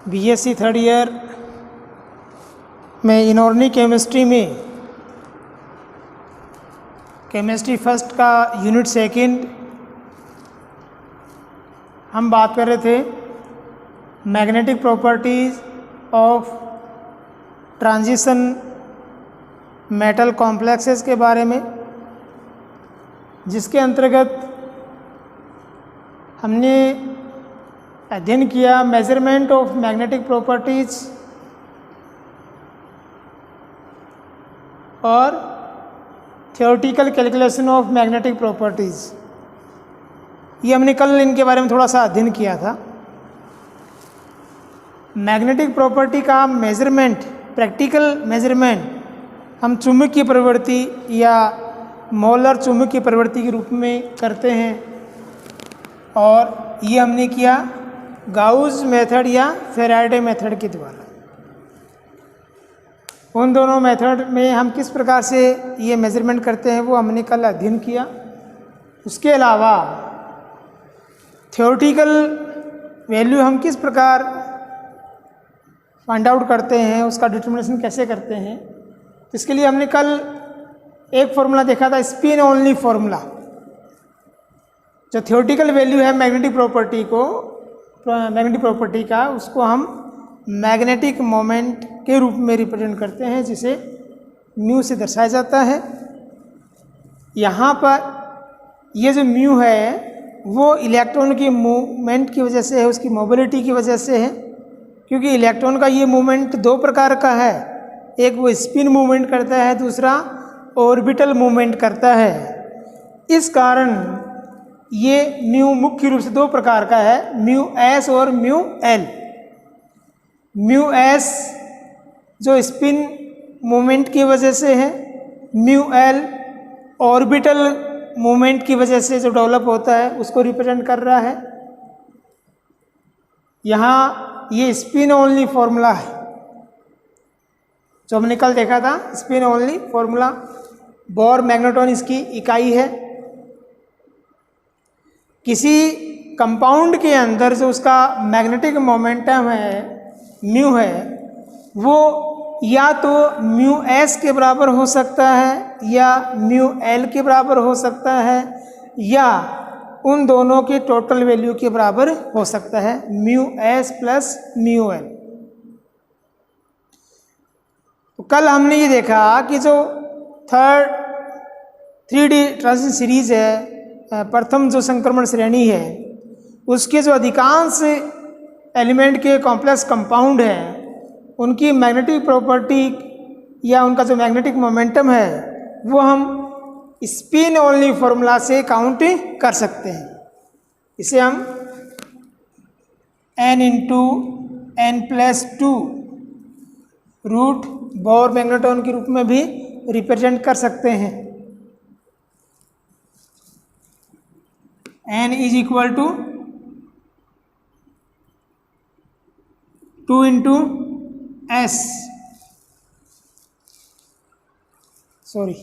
BSc third year में inorganic chemistry में chemistry first का यूनिट सेकंड हम बात कर रहे थे magnetic properties of transition metal complexes के बारे में, जिसके अंतर्गत हमने अध्ययन किया मेजरमेंट ऑफ मैग्नेटिक प्रॉपर्टीज़ और theoretical calculation of magnetic properties. ये हमने कल इनके बारे में थोड़ा सा अध्ययन किया था। मैग्नेटिक प्रॉपर्टी का मेजरमेंट, प्रैक्टिकल मेजरमेंट हम चुंबकीय प्रवृत्ति या मोलर चुंबकीय प्रवृत्ति के रूप में करते हैं, और ये हमने किया गाउस मेथड या फैराडे मेथड के द्वारा। उन दोनों मेथड में हम किस प्रकार से ये मेजरमेंट करते हैं वो हमने कल अध्ययन किया। उसके अलावा थ्योरेटिकल वैल्यू हम किस प्रकार फाइंड आउट करते हैं, उसका डिटर्मिनेशन कैसे करते हैं, इसके लिए हमने कल एक फॉर्मूला देखा था, स्पिन ओनली फॉर्मूला। जो थ्योरेटिकल वैल्यू है मैग्नेटिक प्रॉपर्टी का, उसको हम मैग्नेटिक मोमेंट के रूप में रिप्रेजेंट करते हैं, जिसे म्यू से दर्शाया जाता है। यहाँ पर ये जो म्यू है वो इलेक्ट्रॉन की मूवमेंट की वजह से है, उसकी मोबिलिटी की वजह से है, क्योंकि इलेक्ट्रॉन का ये मूवमेंट दो प्रकार का है, एक वो स्पिन मूवमेंट करता है, दूसरा ऑर्बिटल मूवमेंट करता है। इस कारण ये म्यू मुख्य रूप से दो प्रकार का है, म्यू एस और म्यू एल। म्यू एस जो स्पिन मूवमेंट की वजह से है, म्यू एल ऑर्बिटल मूवमेंट की वजह से जो डेवलप होता है उसको रिप्रेजेंट कर रहा है। यहाँ ये स्पिन ओनली फॉर्मूला है जो हमने कल देखा था, spin only formula. Bore magnetron इसकी इकाई है। किसी कंपाउंड के अंदर जो उसका मैग्नेटिक मोमेंटम है, म्यू है, वो या तो म्यू एस के बराबर हो सकता है या म्यू एल के बराबर हो सकता है, या उन दोनों के टोटल वैल्यू के बराबर हो सकता है, mu S plus mu L. तो कल हमने ये देखा कि जो थर्ड 3D ट्रांजिशन सीरीज है, प्रथम जो संक्रमण श्रेणी है, उसके जो अधिकांश एलिमेंट के कॉम्प्लेक्स कंपाउंड हैं, उनकी मैग्नेटिक प्रॉपर्टी या उनका जो मैग्नेटिक मोमेंटम है वो हम स्पिन ओनली फॉर्मूला से काउंट कर सकते हैं। इसे हम n into n plus 2 root Bohr magneton के रूप में भी रिप्रेजेंट कर सकते हैं। n is equal to 2 into s, sorry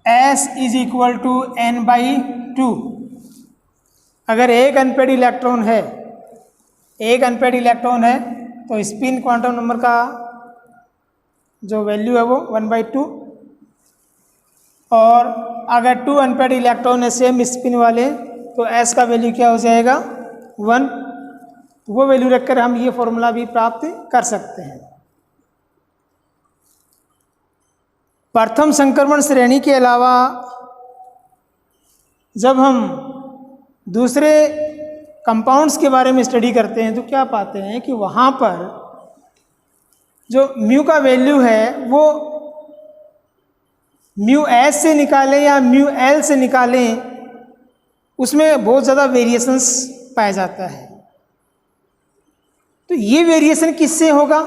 s is equal to n by 2। अगर एक अनपेड इलेक्ट्रॉन है, तो स्पिन क्वांटम नंबर का जो वैल्यू है वो 1/2, और अगर 2 अनपेड इलेक्ट्रॉन है सेम स्पिन वाले, तो s का वैल्यू क्या हो जाएगा 1। वो वैल्यू रखकर हम ये फॉर्मूला भी प्राप्त कर सकते हैं। प्रथम संक्रमण श्रेणी के अलावा जब हम दूसरे कंपाउंड्स के बारे में स्टडी करते हैं तो क्या पाते हैं कि वहाँ पर जो म्यू का वैल्यू है वो म्यू एस से निकालें या म्यू एल से निकालें, उसमें बहुत ज़्यादा वेरिएशंस पाया जाता है। तो ये वेरिएशन किससे होगा?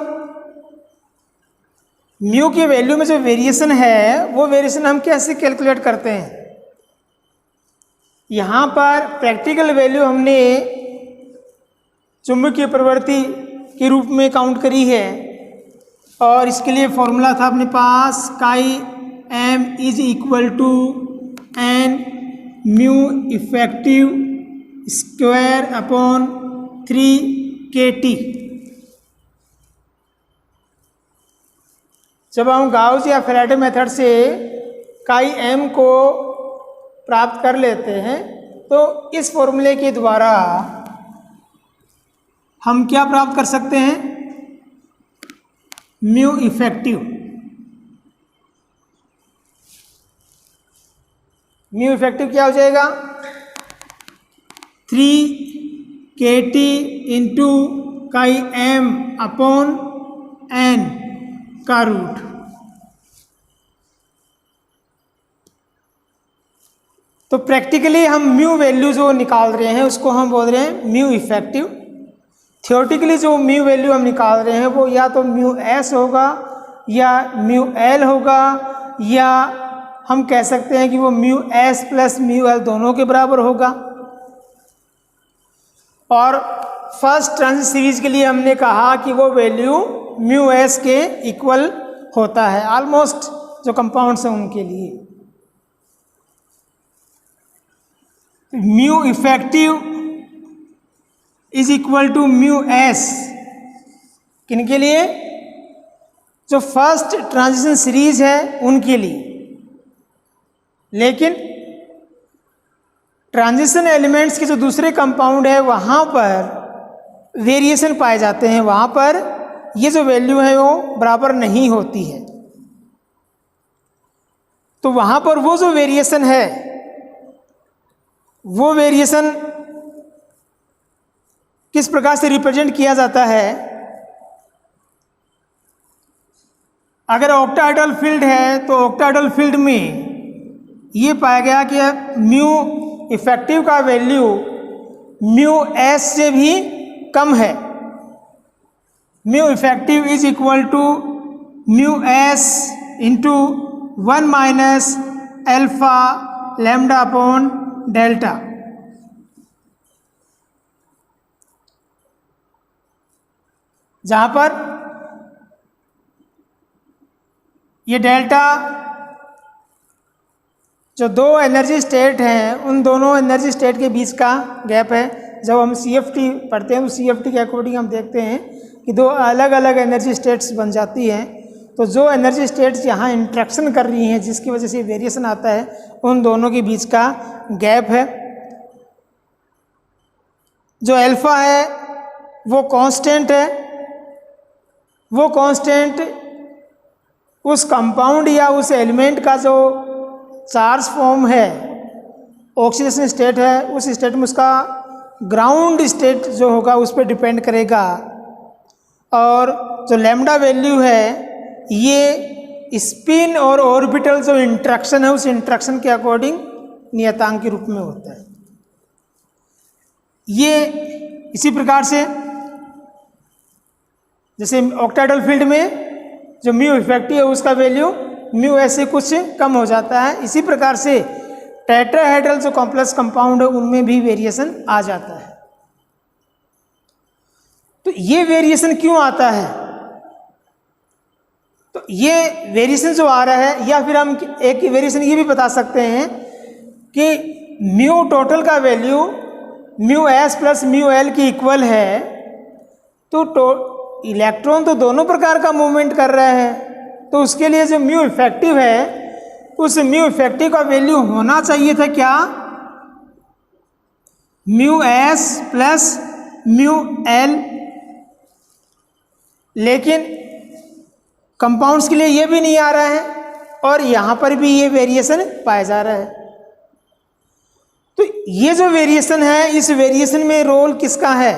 म्यू की वैल्यू में जो वेरिएशन है वो वेरिएशन हम कैसे कैलकुलेट करते हैं? यहाँ पर प्रैक्टिकल वैल्यू हमने चुंबकीय प्रवृत्ति के रूप में काउंट करी है, और इसके लिए फॉर्मूला था अपने पास chi M is equal to N mu effective square upon 3 kT। जब हम गाउस या फैराडे मेथड से काई एम को प्राप्त कर लेते हैं तो इस फॉर्मूले के द्वारा हम क्या प्राप्त कर सकते हैं, म्यू इफेक्टिव। म्यू इफेक्टिव क्या हो जाएगा, 3 kT into chi M upon N का रूट। तो प्रैक्टिकली हम म्यू वैल्यू जो निकाल रहे हैं उसको हम बोल रहे हैं म्यू इफेक्टिव। थियोरेटिकली जो म्यू वैल्यू हम निकाल रहे हैं वो या तो म्यू एस होगा या म्यू एल होगा, या हम कह सकते हैं कि वो mu S plus mu L दोनों के बराबर होगा। और फर्स्ट ट्रांजिशन सीरीज के लिए हमने कहा कि वो वैल्यू म्यू एस के इक्वल होता है ऑलमोस्ट, जो कंपाउंड्स हैं उनके लिए। Mu effective is equal to mu S किन के लिए, जो फर्स्ट ट्रांजिशन सीरीज है उनके लिए। लेकिन ट्रांजिशन एलिमेंट्स के जो दूसरे कंपाउंड है वहाँ पर वेरिएशन पाए जाते हैं, वहाँ पर ये जो वैल्यू है वो बराबर नहीं होती है। तो वहाँ पर वो जो वेरिएशन है वो वेरिएशन किस प्रकार से रिप्रेजेंट किया जाता है। अगर ऑक्टाहेड्रल फील्ड है तो ऑक्टाहेड्रल फील्ड में ये पाया गया कि म्यू इफेक्टिव का वैल्यू म्यू एस से भी कम है। Mu effective is equal to mu S into 1 minus alpha lambda upon delta. जहाँ पर ये डेल्टा जो दो एनर्जी स्टेट हैं उन दोनों एनर्जी स्टेट के बीच का गैप है। जब हम CFT पढ़ते हैं तो CFT के अकॉर्डिंग हम देखते हैं कि दो अलग अलग एनर्जी स्टेट्स बन जाती हैं। तो जो एनर्जी स्टेट्स यहाँ इंट्रैक्शन कर रही हैं जिसकी वजह से वेरिएशन आता है उन दोनों के बीच का गैप है। जो अल्फा है वो कांस्टेंट है, वो कांस्टेंट उस कंपाउंड या उस एलिमेंट का जो चार्ज फॉर्म है, ऑक्सीडेशन स्टेट है, उस स्टेट में उसका ग्राउंड स्टेट जो होगा उस पर डिपेंड करेगा। और जो लैम्डा वैल्यू है ये स्पिन और ऑर्बिटल जो इंट्रैक्शन है उस इंट्रैक्शन के अकॉर्डिंग नियतांक के रूप में होता है। ये इसी प्रकार से जैसे ऑक्टाहेड्रल फील्ड में जो म्यू इफेक्टिव है उसका वैल्यू म्यू एस से कुछ कम हो जाता है, इसी प्रकार से टेट्राहेड्रल जो कॉम्प्लेक्स कंपाउंड है उनमें भी वेरिएशन आ जाता है। तो ये वेरिएशन क्यों आता है, तो ये वेरिएशन जो आ रहा है, या फिर हम एक वेरिएशन ये भी बता सकते हैं कि म्यू टोटल का value mu S plus mu L की इक्वल है। तो इलेक्ट्रॉन तो दोनों प्रकार का मूवमेंट कर रहे हैं, तो उसके लिए जो म्यू इफेक्टिव है उस म्यू इफेक्टिव का वैल्यू होना चाहिए था क्या, mu S plus mu L. लेकिन कंपाउंड्स के लिए ये भी नहीं आ रहा है और यहाँ पर भी ये वेरिएशन पाया जा रहा है। तो ये जो वेरिएशन है इस वेरिएशन में रोल किसका है।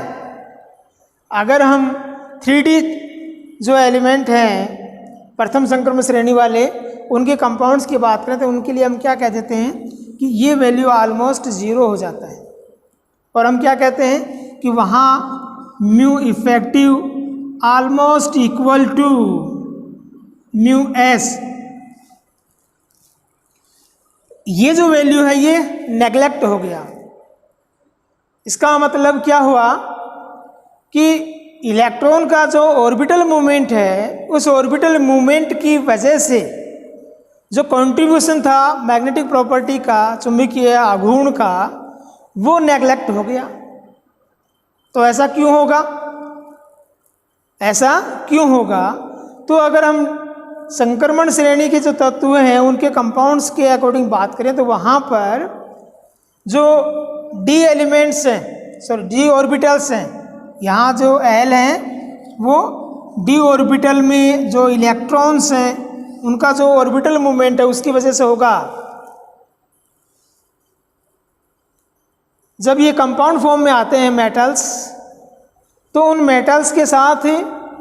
अगर हम 3D जो एलिमेंट हैं प्रथम संक्रमण श्रेणी वाले उनके कंपाउंड्स की बात करें तो उनके लिए हम क्या कह देते हैं कि ये वैल्यू ऑलमोस्ट 0 हो जाता है, और हम क्या कहते हैं कि वहाँ mu effective almost equal to mu S. ये जो वैल्यू है ये नेग्लेक्ट हो गया। इसका मतलब क्या हुआ कि इलेक्ट्रॉन का जो ऑर्बिटल मूवमेंट है उस ऑर्बिटल मूवमेंट की वजह से जो कंट्रीब्यूशन था मैग्नेटिक प्रॉपर्टी का, चुंबकीय आघूर्ण का, वो नेग्लेक्ट हो गया। तो ऐसा क्यों होगा? ऐसा क्यों होगा? तो अगर हम संक्रमण श्रेणी के जो तत्व हैं उनके कंपाउंड्स के अकॉर्डिंग बात करें तो वहाँ पर जो डी एलिमेंट्स हैं, सॉरी डी ऑर्बिटल्स हैं, यहाँ जो एल हैं वो डी ऑर्बिटल में जो इलेक्ट्रॉन्स हैं उनका जो ऑर्बिटल मूवमेंट है उसकी वजह से होगा। जब ये कंपाउंड फॉर्म में आते हैं मेटल्स, तो उन मेटल्स के साथ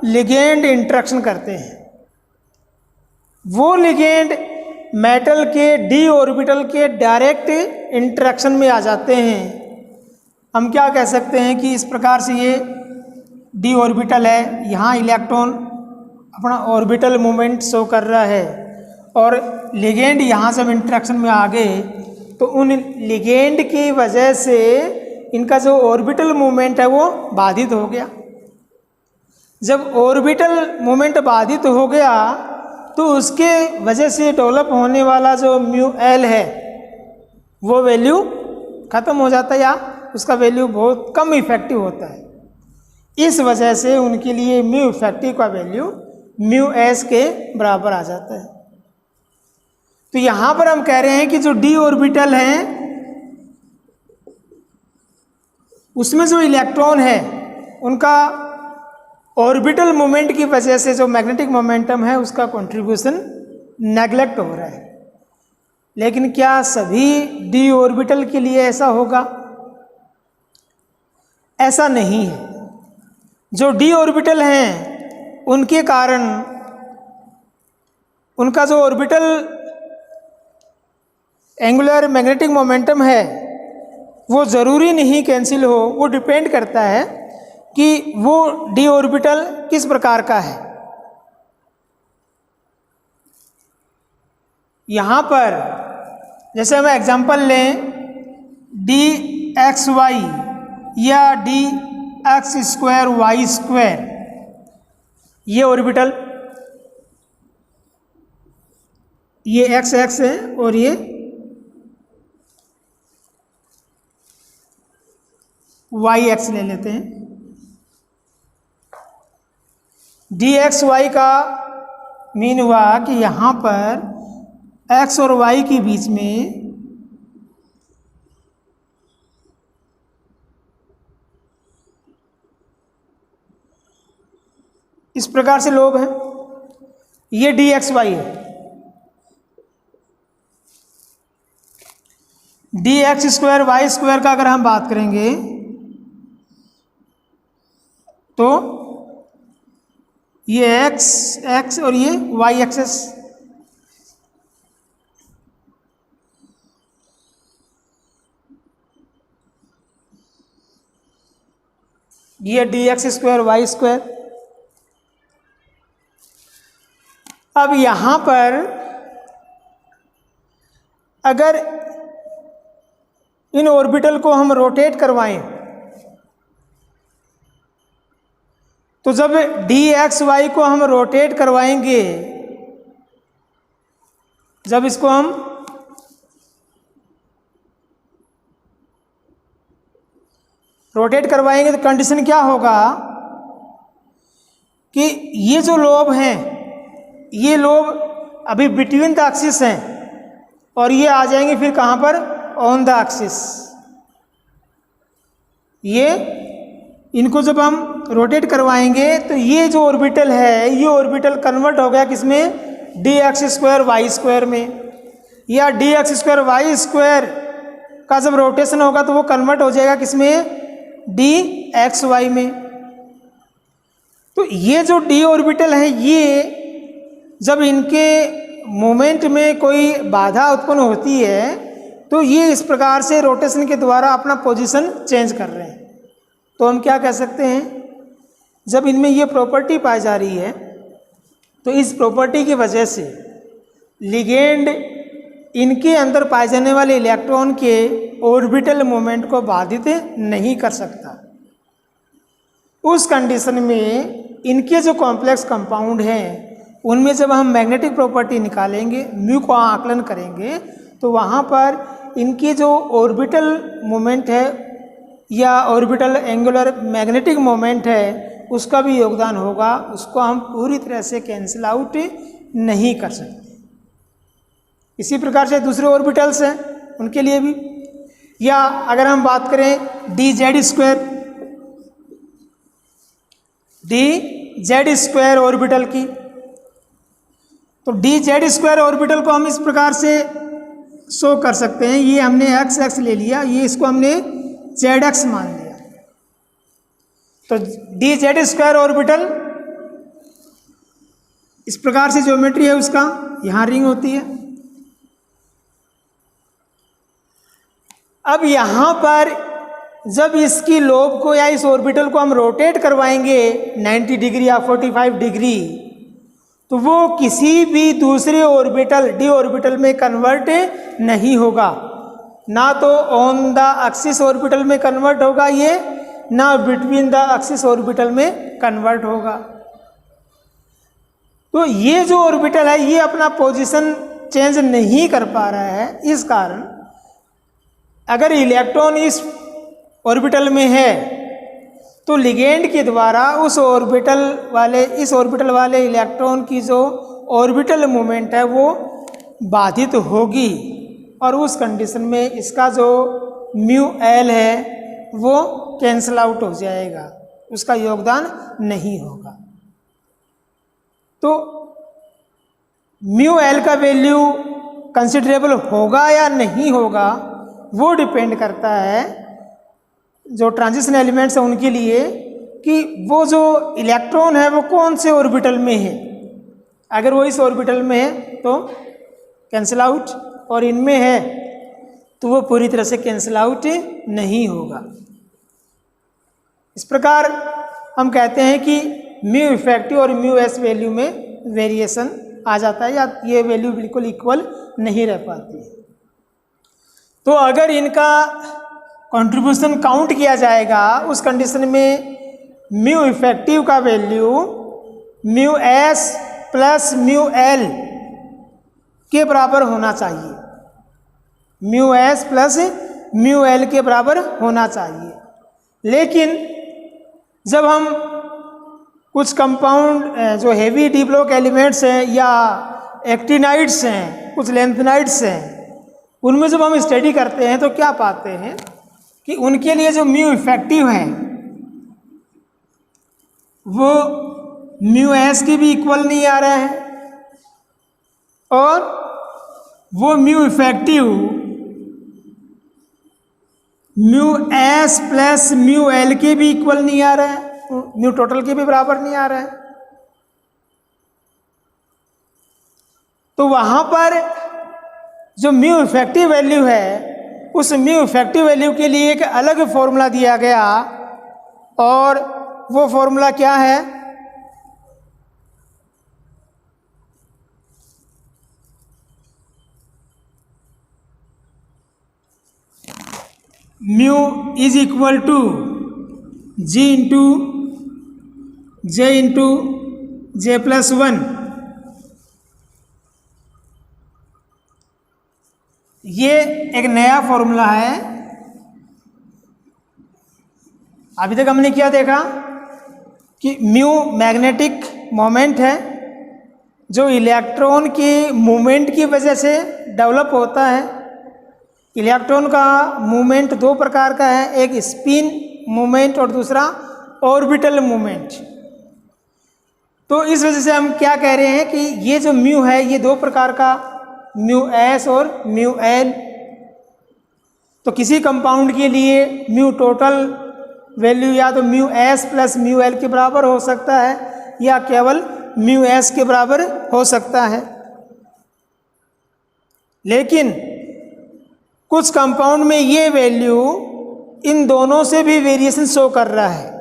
लिगेंड इंटरेक्शन करते हैं। वो लिगेंड मेटल के डी ऑर्बिटल के डायरेक्ट इंटरेक्शन में आ जाते हैं। हम क्या कह सकते हैं कि इस प्रकार से ये डी ऑर्बिटल है, यहाँ इलेक्ट्रॉन अपना ऑर्बिटल मूवमेंट शो कर रहा है और लिगेंड यहाँ जब इंटरेक्शन में आ गए तो उन लिगेंड की वजह से इनका जो ऑर्बिटल मूवमेंट है वो बाधित हो गया। जब ऑर्बिटल मूवमेंट बाधित हो गया तो उसके वजह से डेवलप होने वाला जो म्यू एल है वो वैल्यू ख़त्म हो जाता है या उसका वैल्यू बहुत कम इफेक्टिव होता है। इस वजह से उनके लिए म्यू इफेक्टिव का वैल्यू म्यू एस के बराबर आ जाता है। तो यहाँ पर हम कह रहे हैं कि जो डी ऑर्बिटल हैं उसमें जो इलेक्ट्रॉन है उनका ऑर्बिटल मोमेंट की वजह से जो मैग्नेटिक मोमेंटम है उसका कंट्रीब्यूशन नेग्लेक्ट हो रहा है। लेकिन क्या सभी डी ऑर्बिटल के लिए ऐसा होगा? ऐसा नहीं है। जो डी ऑर्बिटल हैं उनके कारण उनका जो ऑर्बिटल एंगुलर मैग्नेटिक मोमेंटम है वो ज़रूरी नहीं कैंसिल हो, वो डिपेंड करता है कि वो डी ऑर्बिटल किस प्रकार का है। यहाँ पर जैसे हम एग्जांपल लें डी एक्स वाई या D X square Y square, ये ऑर्बिटल, ये एक्स एक्स है और ये वाई एक्स ले लेते हैं। डी एक्स वाई का मीन हुआ कि यहाँ पर एक्स और वाई के बीच में इस प्रकार से लोब है, ये डी एक्स वाई है। D X square Y square का अगर हम बात करेंगे तो ये एक्स एक्स और ये वाई एक्सेस, ये D X square Y square. अब यहाँ पर अगर इन ऑर्बिटल को हम रोटेट करवाएं तो जब डी एक्स वाई को हम रोटेट करवाएंगे, जब इसको हम रोटेट करवाएंगे तो कंडीशन क्या होगा कि ये जो लोब हैं, ये लोब अभी बिटवीन द एक्सिस हैं और ये आ जाएंगे फिर कहाँ पर? On the axis. ये इनको जब हम रोटेट करवाएंगे तो ये जो ऑर्बिटल है ये ऑर्बिटल कन्वर्ट हो गया किसमें? D X square Y square में, या D X square Y square का जब रोटेशन होगा तो वो कन्वर्ट हो जाएगा किसमें? डी एक्स वाई में। तो ये जो डी ऑर्बिटल है ये जब इनके मोमेंट में कोई बाधा उत्पन्न होती है तो ये इस प्रकार से रोटेशन के द्वारा अपना पोजीशन चेंज कर रहे हैं। तो हम क्या कह सकते हैं, जब इनमें ये प्रॉपर्टी पाई जा रही है तो इस प्रॉपर्टी की वजह से लिगेंड इनके अंदर पाए जाने वाले इलेक्ट्रॉन के ऑर्बिटल मोमेंट को बाधित नहीं कर सकता। उस कंडीशन में इनके जो कॉम्प्लेक्स कंपाउंड हैं उनमें जब हम मैग्नेटिक प्रॉपर्टी निकालेंगे, म्यू को आकलन करेंगे, तो वहाँ पर इनकी जो ऑर्बिटल मोमेंट है या ऑर्बिटल एंगुलर मैग्नेटिक मोमेंट है उसका भी योगदान होगा, उसको हम पूरी तरह से कैंसिल आउट नहीं कर सकते। इसी प्रकार से दूसरे ऑर्बिटल्स हैं उनके लिए भी, या अगर हम बात करें डी जेड स्क्वायर ऑर्बिटल की, तो डी जेड स्क्वायर ऑर्बिटल को हम इस प्रकार से शो कर सकते हैं। ये हमने एक्स एक्स ले लिया, ये इसको हमने जेड एक्स मान लिया, तो डी जेड स्क्वायर ऑर्बिटल इस प्रकार से ज्योमेट्री है उसका, यहाँ रिंग होती है। अब यहाँ पर जब इसकी लोब को या इस ऑर्बिटल को हम रोटेट करवाएंगे 90 डिग्री या 45 डिग्री, तो वो किसी भी दूसरे ऑर्बिटल डी ऑर्बिटल में कन्वर्ट नहीं होगा, ना तो ऑन द एक्सिस ऑर्बिटल में कन्वर्ट होगा ये, ना बिटवीन द एक्सिस ऑर्बिटल में कन्वर्ट होगा। तो ये जो ऑर्बिटल है ये अपना पोजीशन चेंज नहीं कर पा रहा है। इस कारण अगर इलेक्ट्रॉन इस ऑर्बिटल में है तो लिगेंड के द्वारा इस ऑर्बिटल वाले इलेक्ट्रॉन की जो ऑर्बिटल मूवमेंट है वो बाधित होगी, और उस कंडीशन में इसका जो म्यू एल है वो कैंसल आउट हो जाएगा, उसका योगदान नहीं होगा। तो म्यू एल का वैल्यू कंसिडरेबल होगा या नहीं होगा वो डिपेंड करता है जो ट्रांजिशन एलिमेंट्स हैं उनके लिए, कि वो जो इलेक्ट्रॉन है वो कौन से ऑर्बिटल में है। अगर वो इस ऑर्बिटल में है तो कैंसिल आउट, और इनमें है तो वो पूरी तरह से कैंसिल आउट नहीं होगा। इस प्रकार हम कहते हैं कि म्यू इफेक्टिव और म्यू एस वैल्यू में वेरिएशन आ जाता है, या ये वैल्यू बिल्कुल इक्वल नहीं रह पाती है। तो अगर इनका कंट्रीब्यूशन काउंट किया जाएगा उस कंडीशन में म्यू इफेक्टिव का value mu S plus mu L के बराबर होना चाहिए, mu S plus mu L के बराबर होना चाहिए। लेकिन जब हम कुछ कंपाउंड जो हेवी डी ब्लॉक एलिमेंट्स हैं या एक्टिनाइड्स हैं, कुछ लेंथनाइड्स हैं, उनमें जब हम स्टडी करते हैं तो क्या पाते हैं कि उनके लिए जो म्यू इफेक्टिव है वो म्यू एस के भी इक्वल नहीं आ रहा है, और वो mu effective mu S plus mu L के भी इक्वल नहीं आ रहा है, म्यू टोटल के भी बराबर नहीं आ रहा है। तो वहां पर जो म्यू इफेक्टिव वैल्यू है उस म्यू इफेक्टिव वैल्यू के लिए एक अलग फॉर्मूला दिया गया, और वो फॉर्मूला क्या है, mu is equal to g into J plus 1। ये एक नया फॉर्मूला है। अभी तक हमने क्या देखा कि म्यू मैग्नेटिक मोमेंट है जो इलेक्ट्रॉन के मूवमेंट की वजह से डेवलप होता है। इलेक्ट्रॉन का मूवमेंट दो प्रकार का है, एक स्पिन मूवमेंट और दूसरा ऑर्बिटल मूवमेंट। तो इस वजह से हम क्या कह रहे हैं कि ये जो म्यू है ये दो प्रकार का, म्यू एस और म्यू एल। तो किसी कंपाउंड के लिए म्यू टोटल वैल्यू या तो mu S plus mu L के बराबर हो सकता है, या केवल म्यू एस के बराबर हो सकता है। लेकिन कुछ कंपाउंड में ये वैल्यू इन दोनों से भी वेरिएशन शो कर रहा है।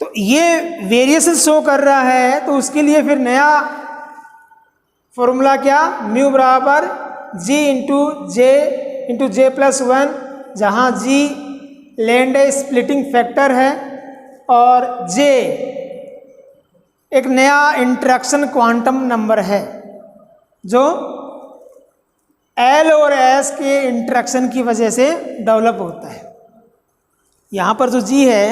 तो ये वेरिएशन शो कर रहा है तो उसके लिए फिर नया फॉर्मूला क्या, म्यू बराबर जी इंटू जे प्लस 1, जहाँ जी लैंड स्प्लिटिंग फैक्टर है और जे एक नया इंटरेक्शन क्वांटम नंबर है जो L और S के इंटरेक्शन की वजह से डेवलप होता है। यहाँ पर जो G है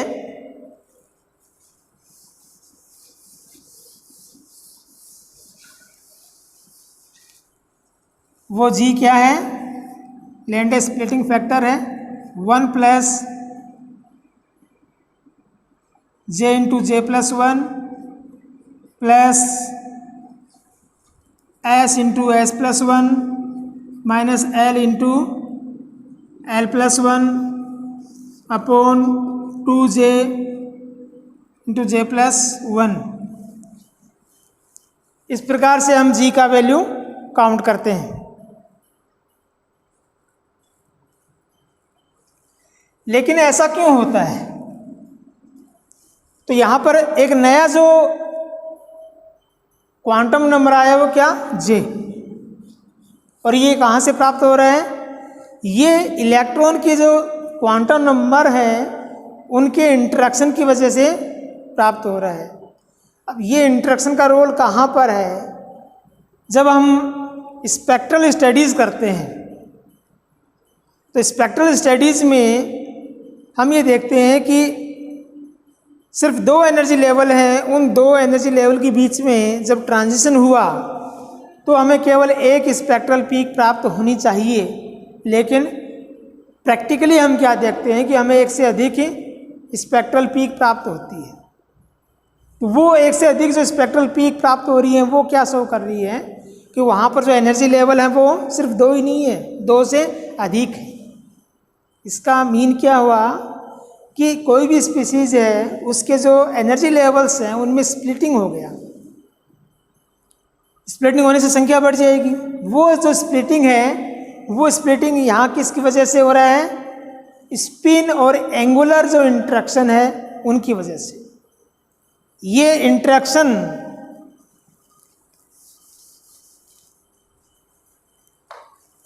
वो G क्या है? लैंडे स्प्लिटिंग फैक्टर है 1 plus J into J plus 1 plus S into S plus 1 minus L into L plus 1 upon 2J into J plus 1। इस प्रकार से हम G का वैल्यू काउंट करते हैं। लेकिन ऐसा क्यों होता है? तो यहाँ पर एक नया जो क्वांटम नंबर आया वो क्या? J। और ये कहाँ से प्राप्त हो रहा है? ये इलेक्ट्रॉन के जो क्वांटम नंबर है उनके इंटरेक्शन की वजह से प्राप्त हो रहा है। अब ये इंटरेक्शन का रोल कहाँ पर है? जब हम स्पेक्ट्रल स्टडीज़ करते हैं तो स्पेक्ट्रल स्टडीज़ में हम ये देखते हैं कि सिर्फ 2 एनर्जी लेवल हैं, उन 2 एनर्जी लेवल के बीच में जब ट्रांजिशन हुआ तो हमें केवल एक स्पेक्ट्रल पीक प्राप्त होनी चाहिए। लेकिन प्रैक्टिकली हम क्या देखते हैं कि हमें एक से अधिक स्पेक्ट्रल पीक प्राप्त होती है। तो वो एक से अधिक जो स्पेक्ट्रल पीक प्राप्त हो रही है वो क्या शो कर रही है कि वहाँ पर जो एनर्जी लेवल है वो सिर्फ 2 ही नहीं है, 2 से अधिक है। इसका मीन क्या हुआ कि कोई भी स्पीसीज है उसके जो एनर्जी लेवल्स हैं उनमें स्प्लिटिंग हो गया। स्प्लिटिंग होने से संख्या बढ़ जाएगी। वो जो स्प्लिटिंग है वो स्प्लिटिंग यहाँ किसकी वजह से हो रहा है? स्पिन और एंगुलर जो इंटरेक्शन है उनकी वजह से। ये इंटरेक्शन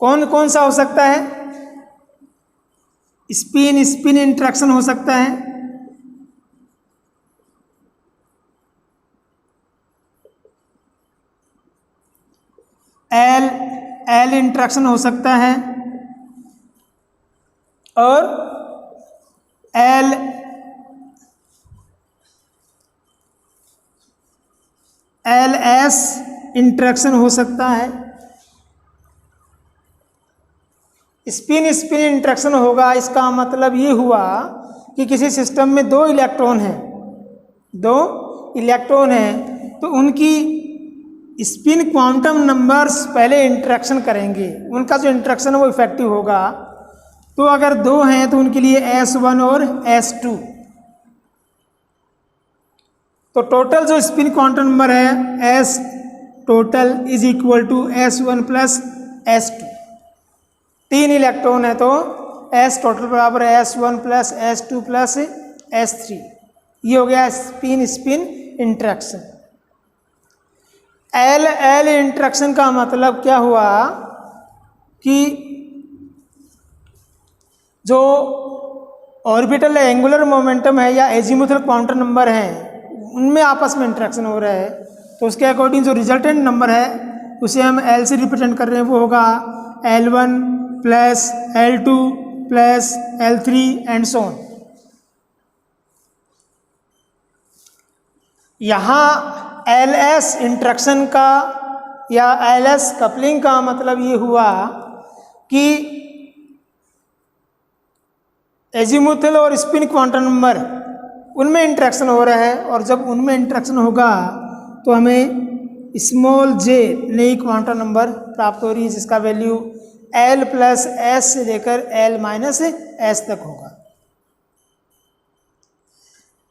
कौन कौन सा हो सकता है? स्पिन स्पिन इंटरेक्शन हो सकता है, एल एल इंटरेक्शन हो सकता है, और एल एल एस इंटरेक्शन हो सकता है। स्पिन स्पिन इंटरेक्शन होगा, इसका मतलब ये हुआ कि किसी सिस्टम में 2 इलेक्ट्रॉन हैं, 2 इलेक्ट्रॉन हैं तो उनकी स्पिन क्वांटम नंबर्स पहले इंटरेक्शन करेंगे, उनका जो इंटरेक्शन है वो इफेक्टिव होगा। तो अगर 2 हैं तो उनके लिए S1 और S2, तो टोटल जो स्पिन क्वांटम नंबर है S total is equal to S1 plus S2। 3 electron है तो S टोटल बराबर है S1 plus S2 plus S3। ये हो गया spin spin interaction. L L interaction का मतलब क्या हुआ कि जो ऑर्बिटल एंगुलर मोमेंटम है या एजीमुथल क्वांटम नंबर है उनमें आपस में इंटरेक्शन हो रहा है, तो उसके अकॉर्डिंग जो रिजल्टेंट नंबर है उसे हम एल से रिप्रेजेंट कर रहे हैं, वो होगा L1 plus L2 plus L3 and so on. यहाँ LS इंटरेक्शन का या LS कपलिंग का मतलब ये हुआ कि एजीमुथल और स्पिन क्वांटम नंबर उनमें इंटरेक्शन हो रहा है, और जब उनमें इंटरेक्शन होगा तो हमें स्मॉल j नई क्वांटम नंबर प्राप्त हो रही है जिसका वैल्यू L प्लस S से लेकर L माइनस S तक होगा।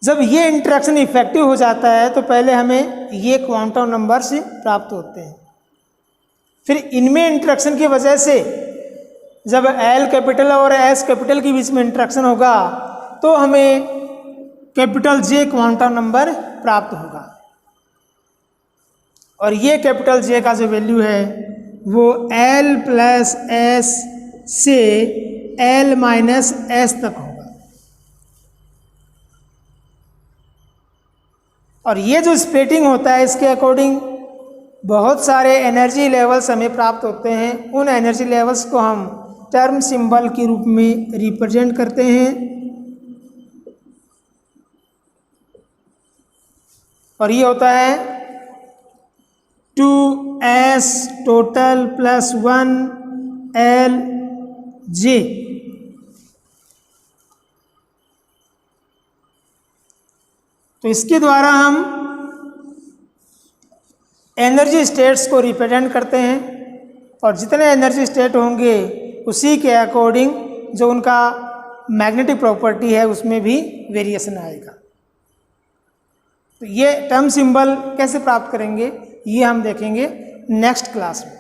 जब ये इंटरेक्शन इफेक्टिव हो जाता है तो पहले हमें ये क्वांटम नंबर से प्राप्त होते हैं, फिर इनमें इंटरेक्शन की वजह से जब L कैपिटल और S कैपिटल के बीच में इंटरेक्शन होगा तो हमें कैपिटल J क्वांटम नंबर प्राप्त होगा, और ये कैपिटल J का जो वैल्यू है वो L प्लस S से L माइनस S तक होगा। और ये जो स्प्लिटिंग होता है इसके अकॉर्डिंग बहुत सारे एनर्जी लेवल्स हमें प्राप्त होते हैं। उन एनर्जी लेवल्स को हम टर्म सिंबल के रूप में रिप्रेजेंट करते हैं और ये होता है 2s टोटल प्लस 1Lj। तो इसके द्वारा हम एनर्जी स्टेट्स को रिप्रेजेंट करते हैं और जितने एनर्जी स्टेट होंगे उसी के अकॉर्डिंग जो उनका मैग्नेटिक प्रॉपर्टी है उसमें भी वेरिएशन आएगा। तो ये टर्म सिंबल कैसे प्राप्त करेंगे ये हम देखेंगे नेक्स्ट क्लास में।